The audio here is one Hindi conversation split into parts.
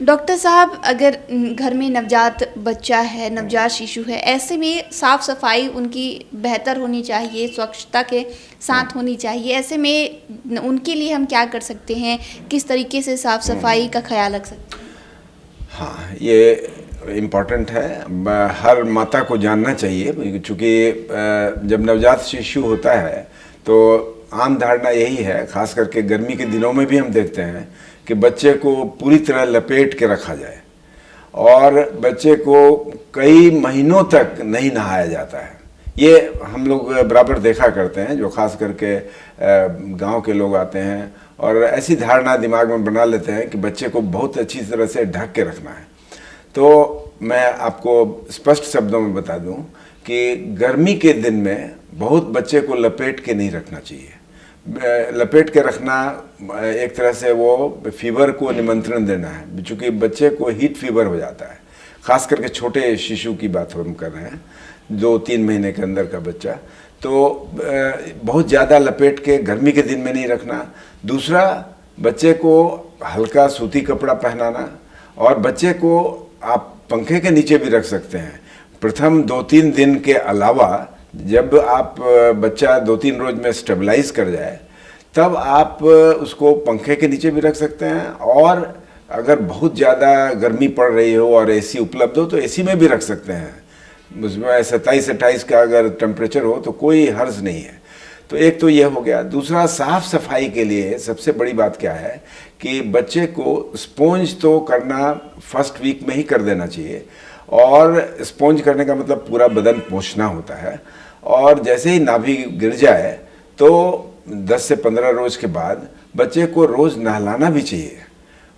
डॉक्टर साहब, अगर घर में नवजात बच्चा है, नवजात शिशु है, ऐसे में साफ़ सफाई उनकी बेहतर होनी चाहिए, स्वच्छता के साथ होनी चाहिए। ऐसे में उनके लिए हम क्या कर सकते हैं, किस तरीके से साफ़ सफाई का ख्याल रख सकते हैं? हाँ, ये इम्पॉर्टेंट है, हर माता को जानना चाहिए, क्योंकि जब नवजात शिशु होता है तो आम धारणा यही है, खास करके गर्मी के दिनों में भी हम देखते हैं कि बच्चे को पूरी तरह लपेट के रखा जाए और बच्चे को कई महीनों तक नहीं नहाया जाता है। ये हम लोग बराबर देखा करते हैं, जो खास करके गांव के लोग आते हैं और ऐसी धारणा दिमाग में बना लेते हैं कि बच्चे को बहुत अच्छी तरह से ढक के रखना है। तो मैं आपको स्पष्ट शब्दों में बता दूं कि गर्मी के दिन में बहुत बच्चे को लपेट के नहीं रखना चाहिए। लपेट के रखना एक तरह से वो फीवर को निमंत्रण देना है, क्योंकि बच्चे को हीट फीवर हो जाता है। खास करके छोटे शिशु की बात हम कर रहे हैं, 2-3 महीने के अंदर का बच्चा, तो बहुत ज़्यादा लपेट के गर्मी के दिन में नहीं रखना। दूसरा, बच्चे को हल्का सूती कपड़ा पहनाना, और बच्चे को आप पंखे के नीचे भी रख सकते हैं। प्रथम 2-3 दिन के अलावा जब आप बच्चा 2-3 रोज में स्टेबलाइज कर जाए, तब आप उसको पंखे के नीचे भी रख सकते हैं, और अगर बहुत ज़्यादा गर्मी पड़ रही हो और एसी उपलब्ध हो तो एसी में भी रख सकते हैं। उसमें 27-28 का अगर टेम्परेचर हो तो कोई हर्ज नहीं है। तो एक तो ये हो गया। दूसरा, साफ सफाई के लिए सबसे बड़ी बात क्या है कि बच्चे को स्पॉन्ज तो करना फर्स्ट वीक में ही कर देना चाहिए, और स्पॉन्ज करने का मतलब पूरा बदन पोंछना होता है। और जैसे ही नाभि गिर जाए तो 10 से 15 रोज के बाद बच्चे को रोज़ नहलाना भी चाहिए,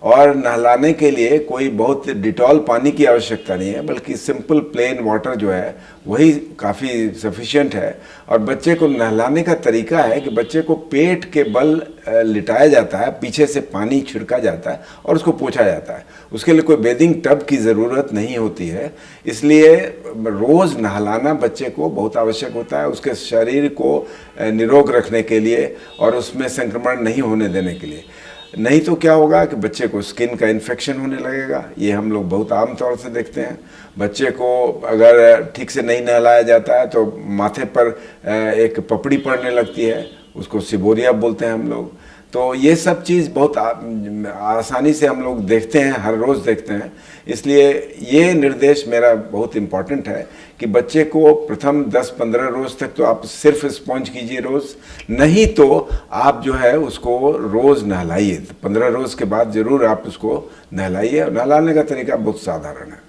और नहलाने के लिए कोई बहुत डिटॉल पानी की आवश्यकता नहीं है, बल्कि सिंपल प्लेन वाटर जो है वही काफ़ी सफिशिएंट है। और बच्चे को नहलाने का तरीका है कि बच्चे को पेट के बल लिटाया जाता है, पीछे से पानी छिड़का जाता है और उसको पोंछा जाता है। उसके लिए कोई बेदिंग टब की ज़रूरत नहीं होती है, इसलिए रोज़ नहलाना बच्चे को बहुत आवश्यक होता है, उसके शरीर को निरोग रखने के लिए और उसमें संक्रमण नहीं होने देने के लिए। नहीं तो क्या होगा कि बच्चे को स्किन का इन्फेक्शन होने लगेगा। ये हम लोग बहुत आम तौर से देखते हैं। बच्चे को अगर ठीक से नहीं नहलाया जाता है तो माथे पर एक पपड़ी पड़ने लगती है, उसको सिबोरिया बोलते हैं हम लोग। तो ये सब चीज़ बहुत आसानी से हम लोग देखते हैं, हर रोज़ देखते हैं। इसलिए ये निर्देश मेरा बहुत इम्पॉर्टेंट है कि बच्चे को प्रथम 10-15 रोज़ तक तो आप सिर्फ स्पॉन्ज कीजिए रोज़, नहीं तो आप जो है उसको रोज़ नहलाइए। 15 रोज़ के बाद ज़रूर आप उसको नहलाइए। और नहलाने का तरीका बहुत साधारण है,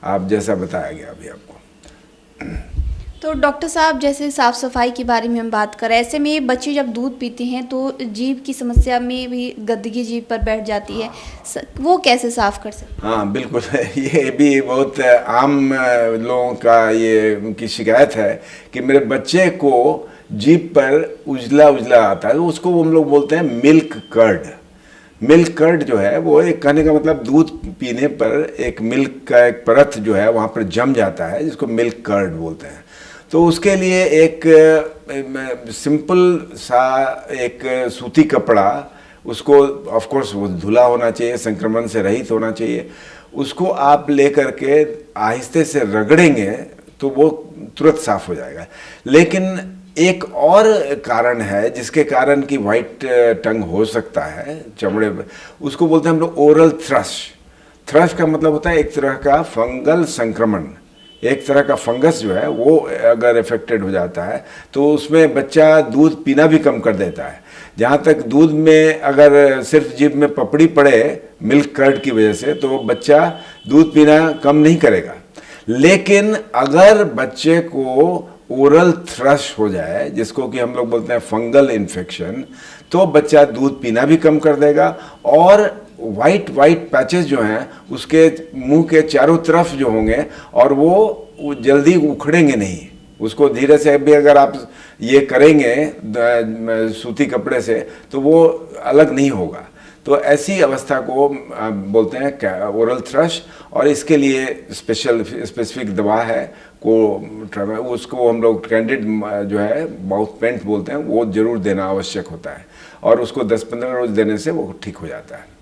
आप जैसा बताया गया अभी आपको। तो डॉक्टर साहब, जैसे साफ़ सफाई के बारे में हम बात करें, ऐसे में बच्चे जब दूध पीते हैं तो जीभ की समस्या में भी गंदगी जीभ पर बैठ जाती है, वो कैसे साफ़ कर सकते हैं? हाँ बिल्कुल, ये भी बहुत आम लोगों का ये उनकी शिकायत है कि मेरे बच्चे को जीभ पर उजला उजला आता है, तो उसको हम लोग बोलते हैं मिल्क कर्ड। मिल्क कर्ड जो है वो एक, कहने का मतलब दूध पीने पर एक मिल्क का एक परत जो है वहाँ पर जम जाता है, जिसको मिल्क कर्ड बोलते हैं। तो उसके लिए एक सिंपल सा एक सूती कपड़ा, उसको ऑफ कोर्स वो धुला होना चाहिए, संक्रमण से रहित होना चाहिए, उसको आप लेकर के आहिस्ते से रगड़ेंगे तो वो तुरंत साफ हो जाएगा। लेकिन एक और कारण है जिसके कारण कि वाइट टंग हो सकता है चमड़े पर, उसको बोलते हैं हम लोग ओरल थ्रश। थ्रश का मतलब होता है एक तरह का फंगल संक्रमण। एक तरह का फंगस जो है वो अगर इफेक्टेड हो जाता है तो उसमें बच्चा दूध पीना भी कम कर देता है। जहाँ तक दूध में अगर सिर्फ जीभ में पपड़ी पड़े मिल्क कर्ड की वजह से, तो बच्चा दूध पीना कम नहीं करेगा। लेकिन अगर बच्चे को ओरल थ्रश हो जाए, जिसको कि हम लोग बोलते हैं फंगल इन्फेक्शन, तो बच्चा दूध पीना भी कम कर देगा, और वाइट पैचेस जो हैं उसके मुंह के चारों तरफ जो होंगे, और वो जल्दी उखड़ेंगे नहीं। उसको धीरे से भी अगर आप ये करेंगे सूती कपड़े से तो वो अलग नहीं होगा। तो ऐसी अवस्था को बोलते हैं ओरल थ्रश, और इसके लिए स्पेसिफिक दवा है उसको हम लोग कैंडिड जो है माउथ पेंट बोलते हैं, वो जरूर देना आवश्यक होता है, और उसको 10-15 रोज देने से वो ठीक हो जाता है।